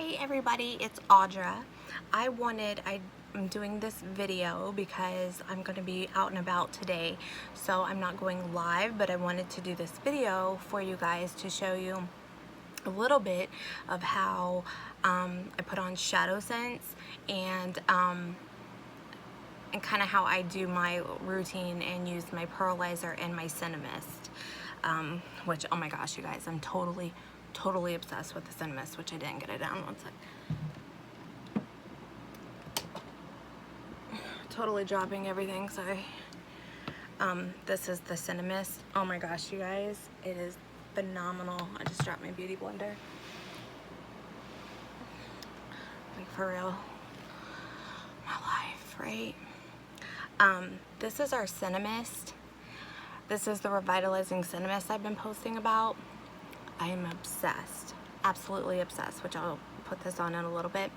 Hey everybody, it's Audra. I'm doing this video because I'm going to be out and about today, so I'm not going live, but I wanted to do this video for you guys to show you a little bit of how I put on ShadowSense and kind of how I do my routine and use my Pearlizer and my Serum Mist, which, oh my gosh, you guys, I'm totally obsessed with the Serum Mist, which I didn't get it down. One sec. Totally dropping everything, sorry. This is the Serum Mist. Oh my gosh, you guys, it is phenomenal. I just dropped my beauty blender. Like, for real. My life, right? This is our Serum Mist. This is the revitalizing Serum Mist I've been posting about. I am obsessed, absolutely obsessed, which I'll put this on in a little bit.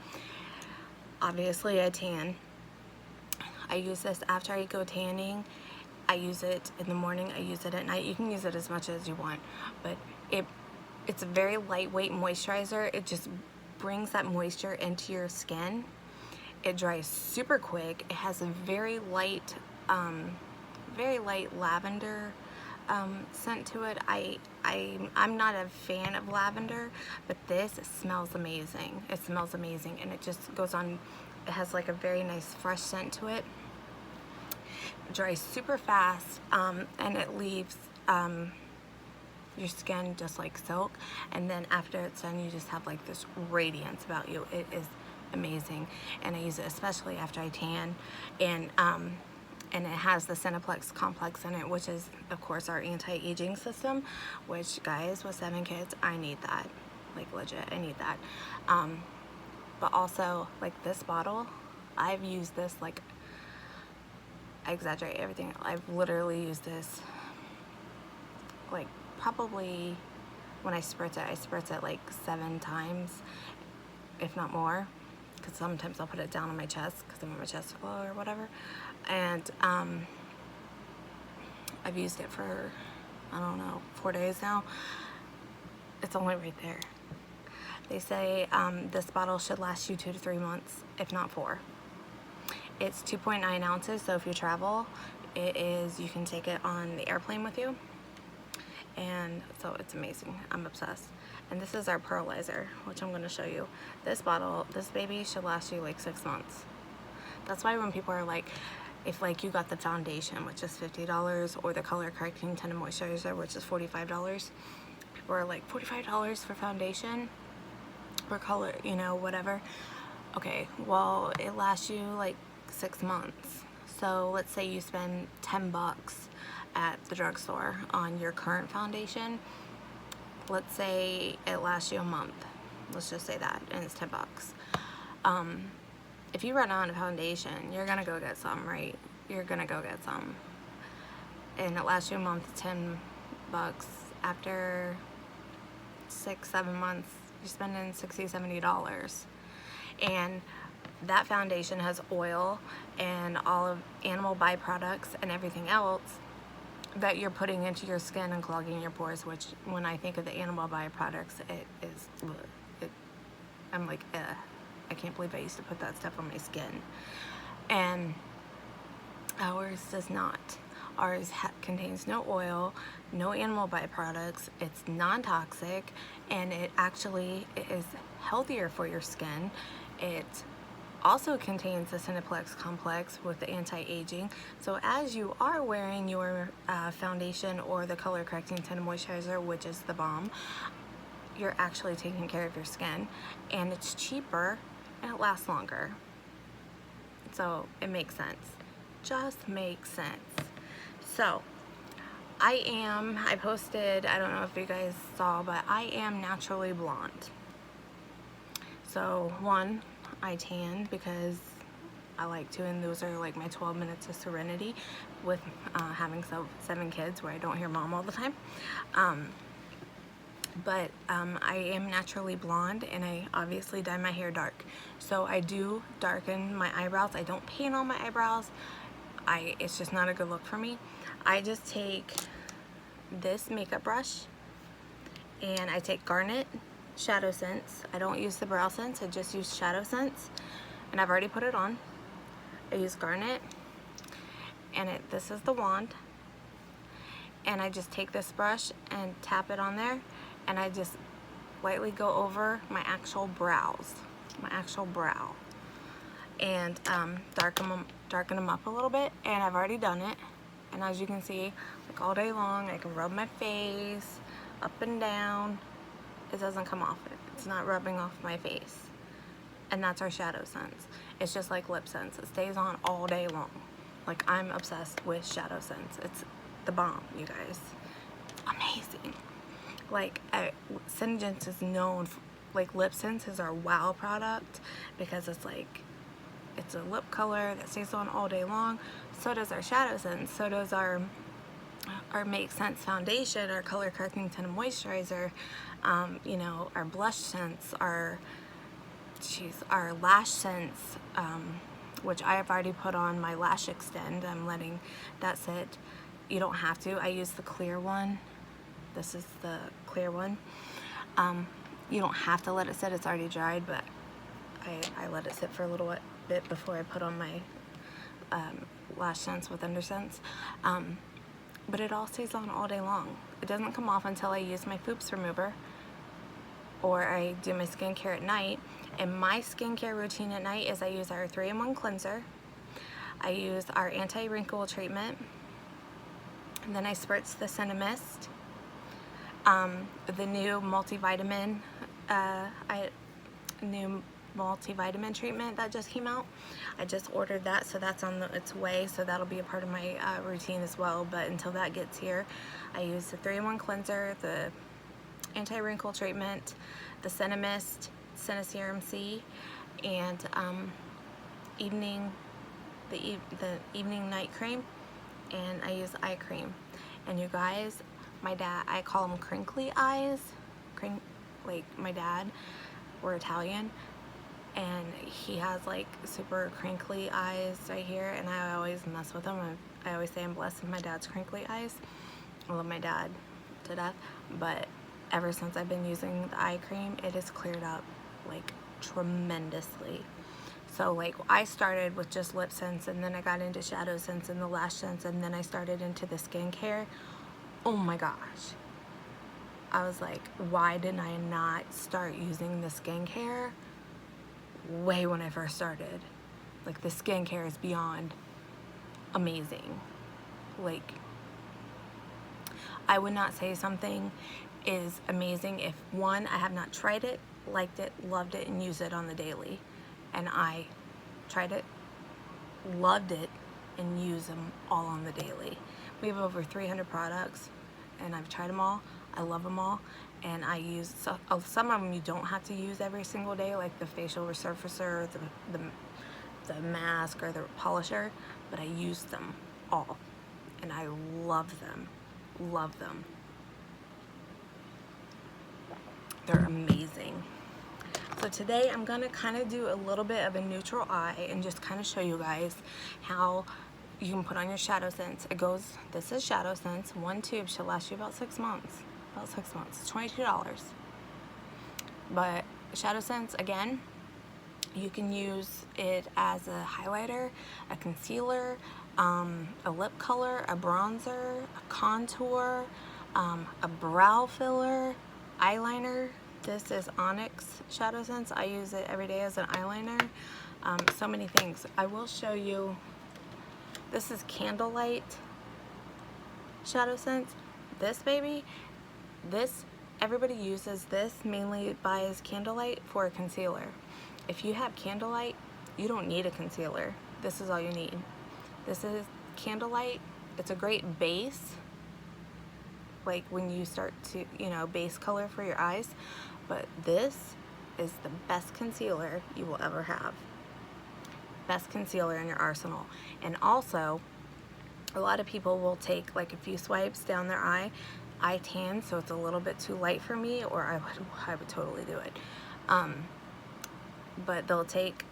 Obviously I tan. I use this after I go tanning. I use it in the morning, I use it at night. You can use it as much as you want, but it's a very lightweight moisturizer. It just brings that moisture into your skin. It dries super quick. It has a very light lavender scent to it. I'm not a fan of lavender, but this smells amazing. It smells amazing, and it just goes on. It has like a very nice fresh scent to it. It dries super fast, and it leaves your skin just like silk, and then after it's done, you just have like this radiance about you. It is amazing, and I use it especially after I tan, and it has the Cineplex complex in it, which is of course our anti-aging system, which, guys, with 7 kids, I need that, like legit, I need that. But also, like, this bottle, I've used this, like, I exaggerate everything, I've literally used this like probably, when I spritz it like 7 times, if not more, because sometimes I'll put it down on my chest because I want my chest to glow or whatever. And I've used it for, I don't know, 4 days now. It's only right there. They say this bottle should last you 2 to 3 months, if not 4. It's 2.9 ounces, so if you travel, you can take it on the airplane with you. And so it's amazing. I'm obsessed. And this is our Pearlizer, which I'm going to show you. This bottle, this baby should last you like 6 months. That's why when people are like, if like you got the foundation, which is $50, or the color correcting tinted moisturizer, which is $45, people are like, $45 for foundation or color, you know, whatever. Okay, well, it lasts you like 6 months. So let's say you spend 10 bucks at the drugstore on your current foundation. Let's say it lasts you a month. Let's just say that, and it's 10 bucks. If you run out of foundation, you're gonna go get some, right? You're gonna go get some. And it lasts you a month, 10 bucks. After 6-7 months, you're spending $60-$70. And that foundation has oil and all of animal byproducts and everything else that you're putting into your skin and clogging your pores, which, when I think of the animal byproducts, I'm like, I can't believe I used to put that stuff on my skin. And ours does not. Ours contains no oil, no animal byproducts, it's non-toxic, and it actually is healthier for your skin. It also contains the Cineplex complex with the anti-aging. So as you are wearing your foundation or the color correcting tinted moisturizer, which is the bomb, you're actually taking care of your skin, and it's cheaper and it lasts longer. So it makes sense. Just makes sense. So I posted, I don't know if you guys saw, but I am naturally blonde. So one, I tan because I like to, and those are like my 12 minutes of serenity with having 7 kids where I don't hear mom all the time. But I am naturally blonde, and I obviously dye my hair dark. So I do darken my eyebrows. I don't paint on my eyebrows. It's just not a good look for me. I just take this makeup brush, and I take Garnet ShadowSense. I don't use the Brow Sense, I just use ShadowSense, and I've already put it on. I use Garnet, and this is the wand, and I just take this brush and tap it on there, and I just lightly go over my actual brows, and darken them up a little bit. And I've already done it, and as you can see, like all day long, I can rub my face up and down. It doesn't come off. It's not rubbing off my face. And that's our ShadowSense. It's just like Lip Sense. It stays on all day long. Like, I'm obsessed with ShadowSense. It's the bomb, you guys. Amazing. Like, Sense is known for, like, Lip Sense is our wow product because it's like, it's a lip color that stays on all day long. So does our ShadowSense. So does our Make Sense foundation, our color correcting tinted moisturizer, you know, our blush scents, our lash scents, which I have already put on my Lash Extend. I'm letting that sit. You don't have to. I use the clear one. This is the clear one. You don't have to let it sit. It's already dried, but I let it sit for a little bit before I put on my lash scents with Undersense. But it all stays on all day long. It doesn't come off until I use my Foops remover or I do my skincare at night. And my skincare routine at night is I use our 3-in-1 cleanser. I use our anti-wrinkle treatment. And then I spritz the Serum Mist. The new multivitamin, multivitamin treatment that just came out. I just ordered that, so that's on its way, so that'll be a part of my routine as well. But until that gets here, I use the 3-in-1 cleanser, the anti-wrinkle treatment, the Serum Mist, Serum C, and the evening night cream, and I use eye cream. And you guys, my dad, I call them crinkly eyes, like my dad, we're Italian, and he has like super crinkly eyes right here, and I always mess with him. I always say I'm blessed with my dad's crinkly eyes. I love my dad to death, but ever since I've been using the eye cream, it has cleared up like tremendously. So like I started with just Lip Sense, and then I got into ShadowSense and the Lash Sense, and then I started into the skincare. Oh my gosh. I was like, why didn't I not start using the skincare way when I first started? Like, the skincare is beyond amazing. Like, I would not say something is amazing if, one, I have not tried it, liked it, loved it, and used it on the daily. And I tried it, loved it, and use them all on the daily. We have over 300 products, and I've tried them all. I love them all, and I use some of them you don't have to use every single day, like the facial resurfacer, the mask, or the polisher, but I use them all, and I love them, love them. They're amazing. So today I'm gonna kind of do a little bit of a neutral eye and just kind of show you guys how you can put on your ShadowSense. It goes, this is ShadowSense. One tube should last you about 6 months. About 6 months. It's $22. But ShadowSense, again, you can use it as a highlighter, a concealer, a lip color, a bronzer, a contour, a brow filler, eyeliner. This is Onyx ShadowSense. I use it every day as an eyeliner. So many things. I will show you. This is Candlelight ShadowSense. This baby, everybody uses this, mainly buys Candlelight for a concealer. If you have Candlelight, you don't need a concealer. This is all you need. This is Candlelight. It's a great base, like when you start to, base color for your eyes. But this is the best concealer you will ever have. Best concealer in your arsenal. And also, a lot of people will take like a few swipes down their eye. I tan, so it's a little bit too light for me, or I would totally do it. But they'll take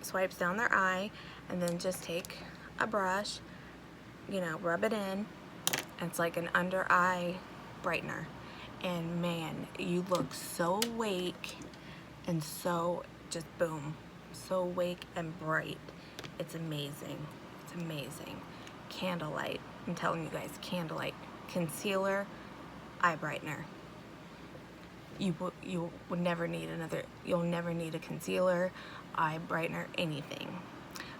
swipes down their eye and then just take a brush, rub it in, and it's like an under eye brightener. and man, you look so awake and so just boom, so awake and bright. It's amazing. It's amazing. Candlelight. I'm telling you guys, candlelight. Concealer, eye brightener. You would never need another, you'll never need a concealer, eye brightener, anything.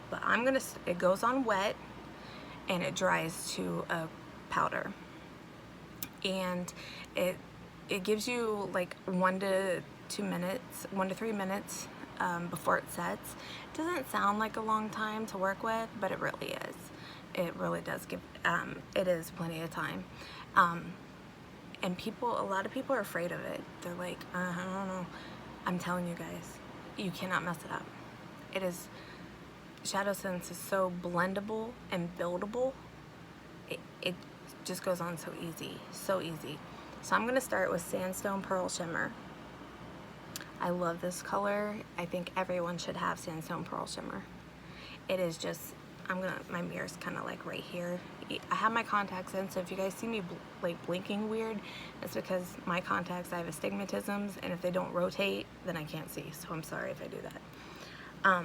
But I'm gonna, it goes on wet and it dries to a powder. And it gives you like 1 to 2 minutes, 1 to 3 minutes before it sets. It doesn't sound like a long time to work with, but it really is. It really does give, it is plenty of time. And people, a lot of people are afraid of it. They're like, I don't know. I'm telling you guys, you cannot mess it up. It is, ShadowSense is so blendable and buildable. It just goes on so easy, so easy. So I'm gonna start with Sandstone Pearl Shimmer. I love this color. I think everyone should have Sandstone Pearl Shimmer. It is just, my mirror's kind of like right here. I have my contacts in, so if you guys see me like blinking weird, it's because my contacts, I have astigmatisms, and if they don't rotate, then I can't see, so I'm sorry if I do that.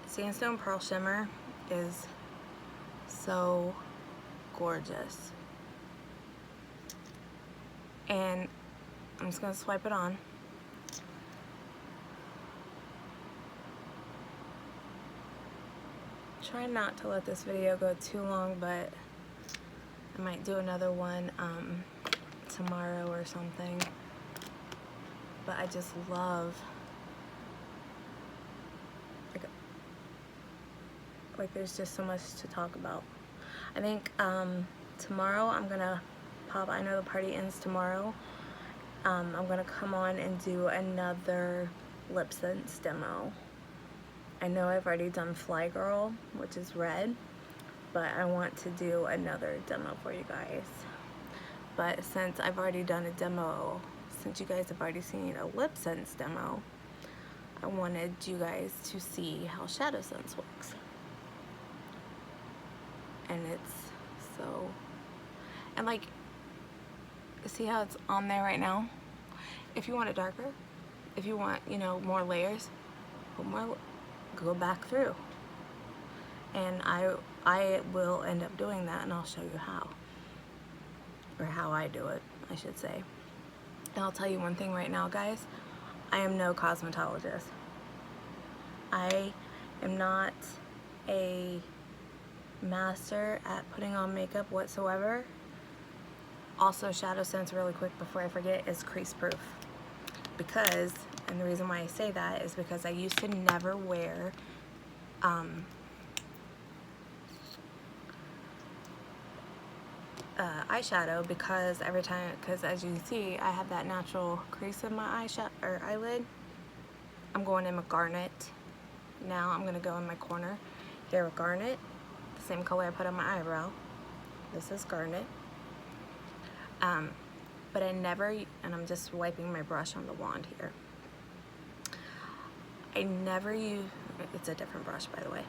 Sandstone Pearl Shimmer is so gorgeous. And I'm just gonna swipe it on. Try not to let this video go too long, but I might do another one tomorrow or something. But I just love, like there's just so much to talk about. I think tomorrow I'm gonna pop, I know the party ends tomorrow. I'm gonna come on and do another ShadowSense demo. I know I've already done Fly Girl, which is red, but I want to do another demo for you guys. But since I've already done a demo, since you guys have already seen a ShadowSense demo, I wanted you guys to see how ShadowSense works. And it's so, and like, see how it's on there right now? If you want it darker, if you want, you know, more layers, put more, go back through. And I will end up doing that, and I'll show you how. Or how I do it, I should say. And I'll tell you one thing right now, guys. I am no cosmetologist. I am not a master at putting on makeup whatsoever. Also, ShadowSense, really quick before I forget, is crease proof. Because, and the reason why I say that is because I used to never wear eyeshadow, because every time, because as you can see, I have that natural crease in my eyelid. I'm going in with Garnet. Now I'm going to go in my corner here with Garnet, the same color I put on my eyebrow. This is Garnet. But I never, and I'm just wiping my brush on the wand here. I never use, it's a different brush by the way.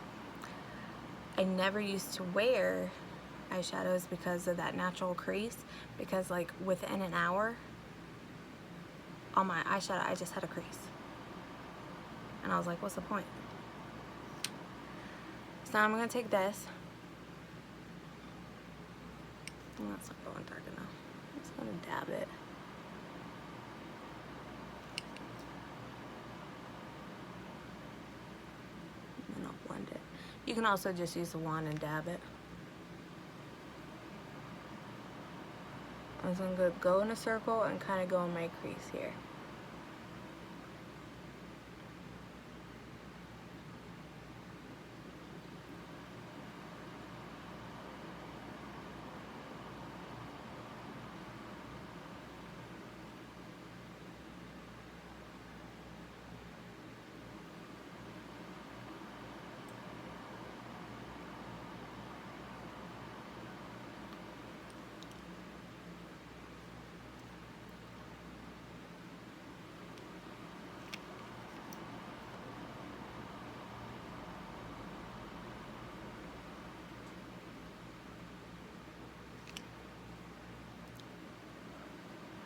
I never used to wear eyeshadows because of that natural crease, because like within an hour on my eyeshadow I just had a crease. And I was like, what's the point? So now I'm going to take this. Oh, that's not going dark enough. I'm just going to dab it. And I'll blend it. You can also just use the wand and dab it. I'm just going to go in a circle and kind of go in my crease here.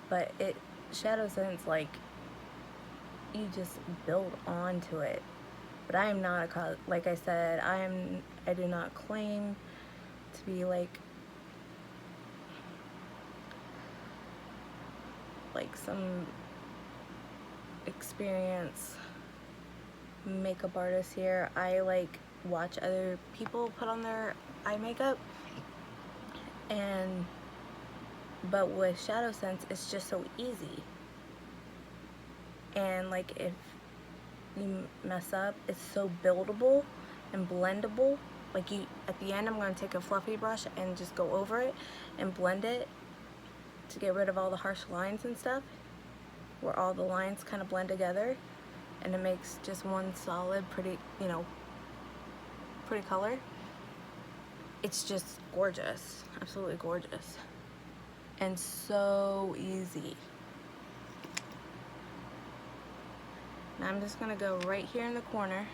but ShadowSense, like, you just build onto it. But I am not like I said, I do not claim to be like some experienced makeup artist here. I like watch other people put on their eye makeup, but with ShadowSense it's just so easy. And like if you mess up, it's so buildable and blendable. Like at the end, I'm going to take a fluffy brush and just go over it and blend it to get rid of all the harsh lines and stuff, where all the lines kind of blend together, and it makes just one solid, pretty, pretty color. It's just gorgeous, absolutely gorgeous, and so easy. Now I'm just gonna go right here in the corner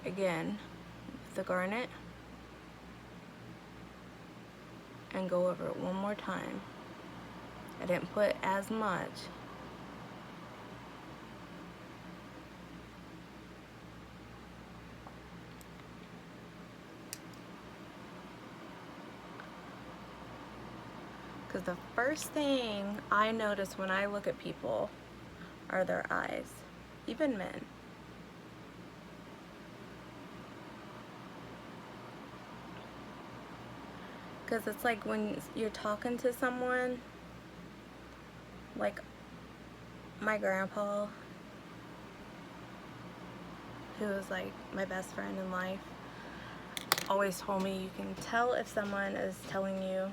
again with the garnet and go over it one more time. I didn't put as much. Because the first thing I notice when I look at people are their eyes, even men. Because it's like when you're talking to someone, like my grandpa, who was like my best friend in life, always told me you can tell if someone is telling you,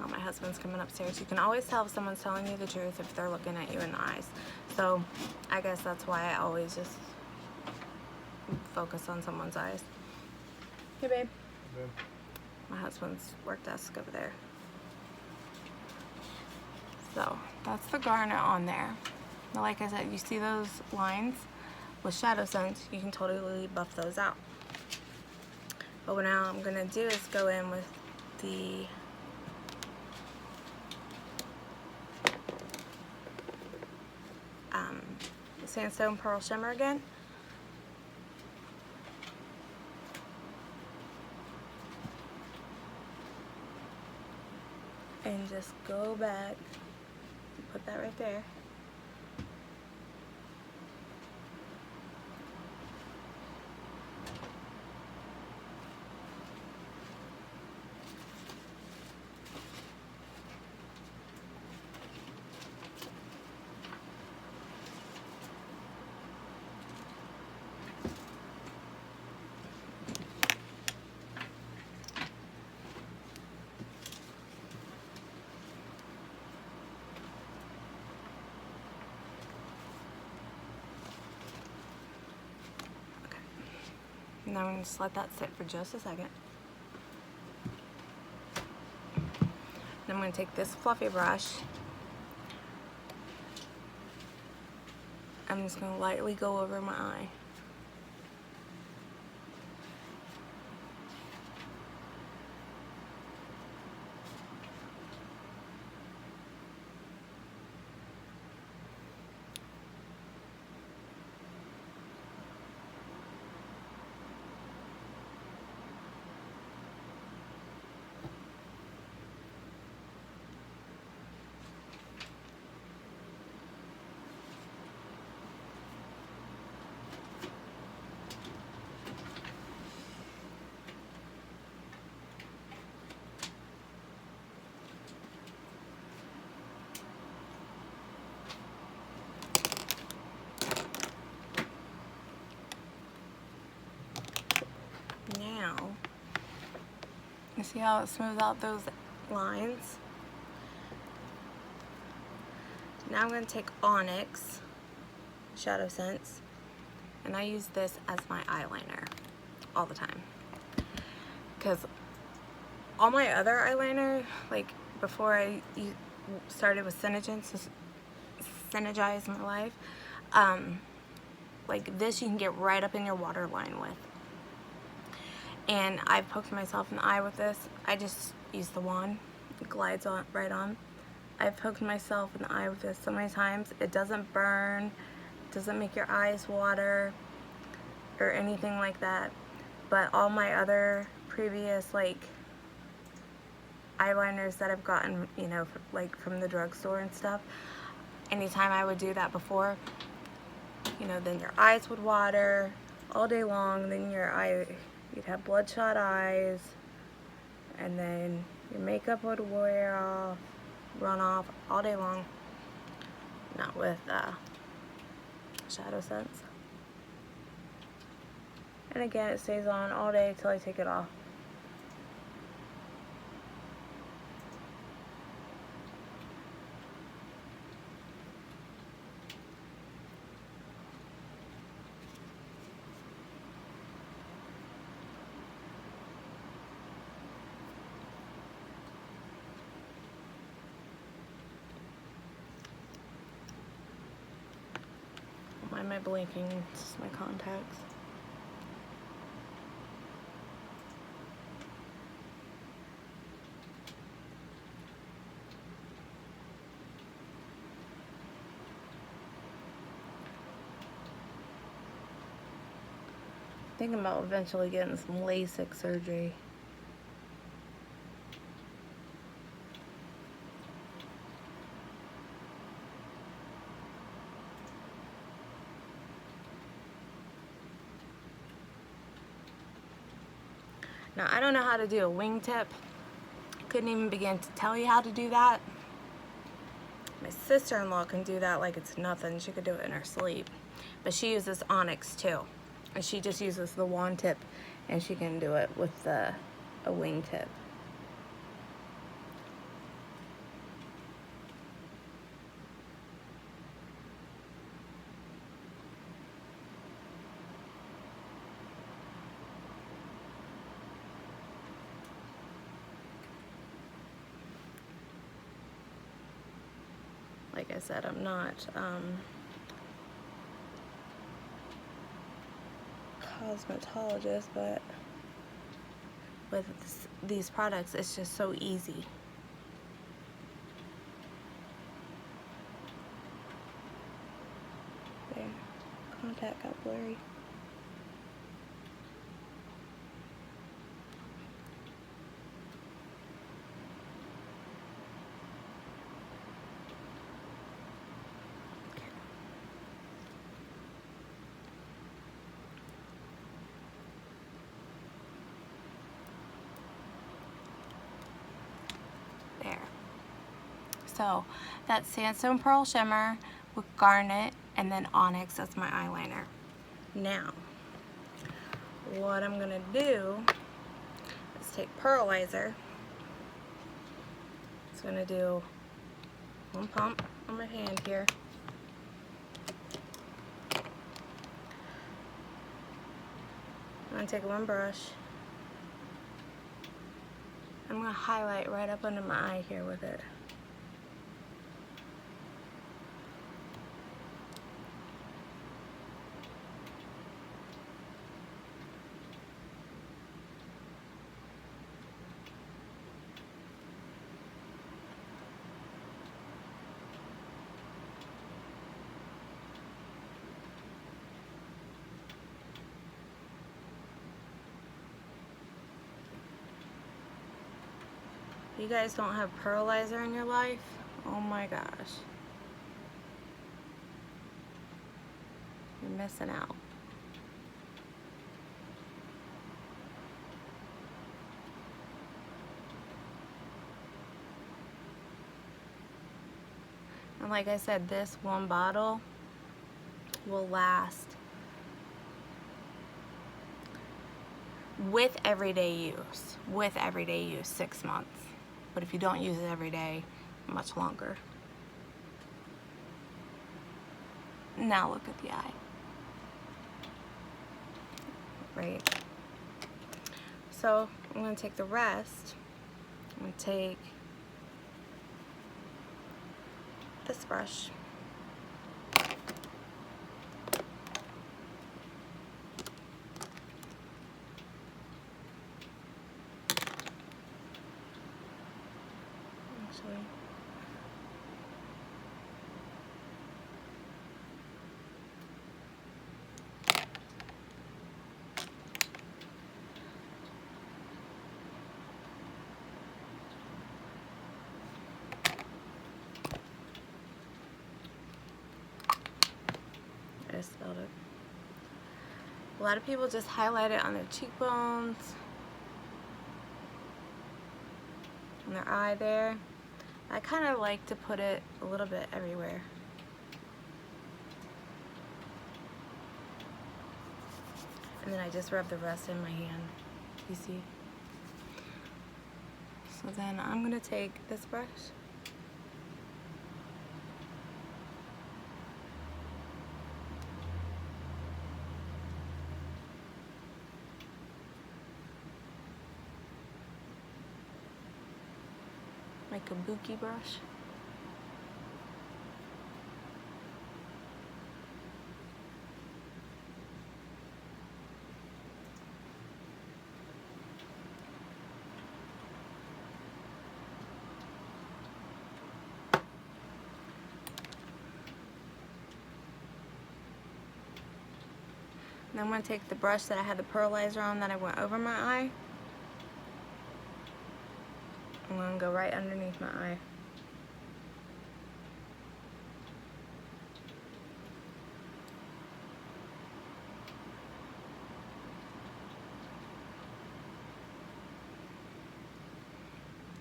oh, my husband's coming upstairs, you can always tell if someone's telling you the truth if they're looking at you in the eyes. So I guess that's why I always just focus on someone's eyes. Hey babe. Hey. My husband's work desk over there. So that's the garnet on there. Now, like I said, you see those lines? With ShadowSense, you can totally buff those out. But what now I'm gonna do is go in with the Sandstone Pearl Shimmer again. And just go back, put that right there. Now I'm going to just let that sit for just a second. Then I'm going to take this fluffy brush. I'm just going to lightly go over my eye. Now, you see how it smooths out those lines? Now I'm going to take Onyx ShadowSense, and I use this as my eyeliner all the time. Because all my other eyeliner, like before I started with Synergize my life, like this you can get right up in your waterline with. And I've poked myself in the eye with this. I just use the wand. It glides on right on. I've poked myself in the eye with this so many times. It doesn't burn, it doesn't make your eyes water or anything like that. But all my other previous like eyeliners that I've gotten, you know, like from the drugstore and stuff, anytime I would do that before, you know, then your eyes would water all day long, then you'd have bloodshot eyes, and then your makeup would wear off, run off all day long. Not with ShadowSense. And again, it stays on all day till I take it off. Why am I blinking? It's just my contacts. Thinking about eventually getting some LASIK surgery. Now, I don't know how to do a wingtip. Couldn't even begin to tell you how to do that. My sister-in-law can do that like it's nothing. She could do it in her sleep. But she uses Onyx too. And she just uses the wand tip, and she can do it with a wingtip. Like I said, I'm not cosmetologist, but with these products, it's just so easy. There, contact got blurry. So that's Sandstone Pearl Shimmer with Garnet and then Onyx as my eyeliner. Now, what I'm gonna do is take Pearlizer. It's gonna do one pump on my hand here. I'm gonna take one brush. I'm gonna highlight right up under my eye here with it. You guys don't have Pearlizer in your life? Oh my gosh. You're missing out. And like I said, this one bottle will last with everyday use 6 months. But if you don't use it every day, much longer. Now look at the eye. Right. So I'm going to take the rest. I'm going to take this brush. I spelled it. A lot of people just highlight it on their cheekbones, on their eye there. I kind of like to put it a little bit everywhere. And then I just rub the rest in my hand, you see? So then I'm gonna take this brush. My kabuki brush. And I'm going to take the brush that I had the pearlizer on that I went over my eye. I'm going to go right underneath my eye.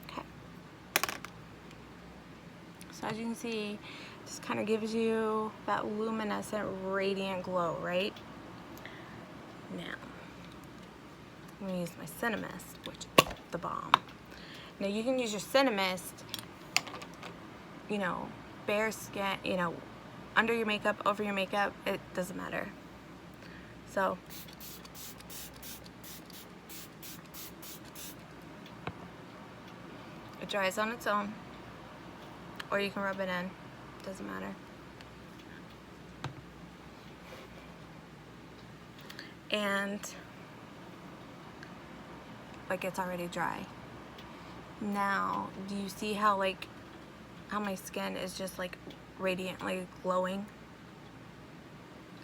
Okay. So as you can see, it just kind of gives you that luminescent, radiant glow, right? Now, I'm going to use my Serum Mist, which is the bomb. Now you can use your Serum Mist, you know, bare skin, you know, under your makeup, over your makeup, it doesn't matter. So, it dries on its own, or you can rub it in, doesn't matter. And like it's already dry. Now, do you see how like how my skin is just like radiantly glowing?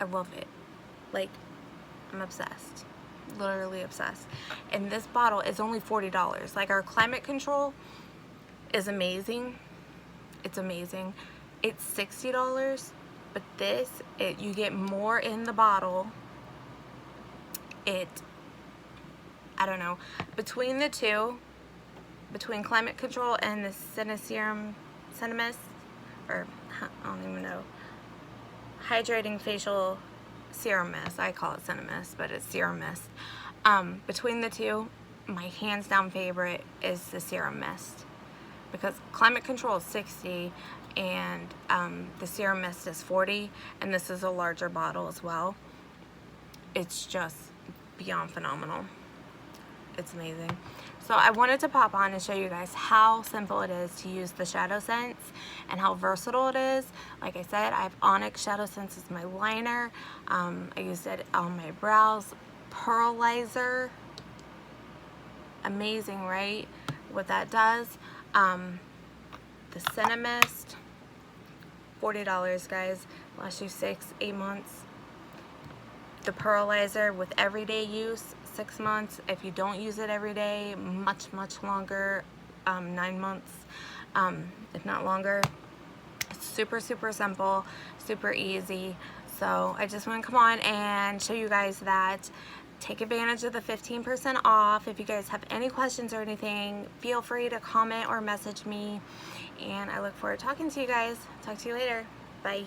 I love it. Like, I'm obsessed. Literally obsessed. And this bottle is only $40. Like, our climate control is amazing. It's amazing. It's $60, but this, you get more in the bottle. I don't know, between the two, between climate control and the Serum Mist, or I don't even know, hydrating facial serum mist. I call it Serum Mist, but it's Serum Mist. Between the two, my hands down favorite is the Serum Mist, because climate control is $60 and the Serum Mist is $40, and this is a larger bottle as well. It's just beyond phenomenal. It's amazing. So I wanted to pop on and show you guys how simple it is to use the ShadowSense and how versatile it is. Like I said, I have Onyx ShadowSense as my liner. I used it on my brows. Pearlizer. Amazing, right? What that does. The Serum Mist. $40, guys. Lasts you 6-8 months. The Pearlizer with everyday use, 6 months. If you don't use it every day, much longer, 9 months, if not longer. It's super simple, super easy. So I just want to come on and show you guys that. Take advantage of the 15% off. If you guys have any questions or anything, feel free to comment or message me, and I look forward to talking to you guys. Talk to you later. Bye.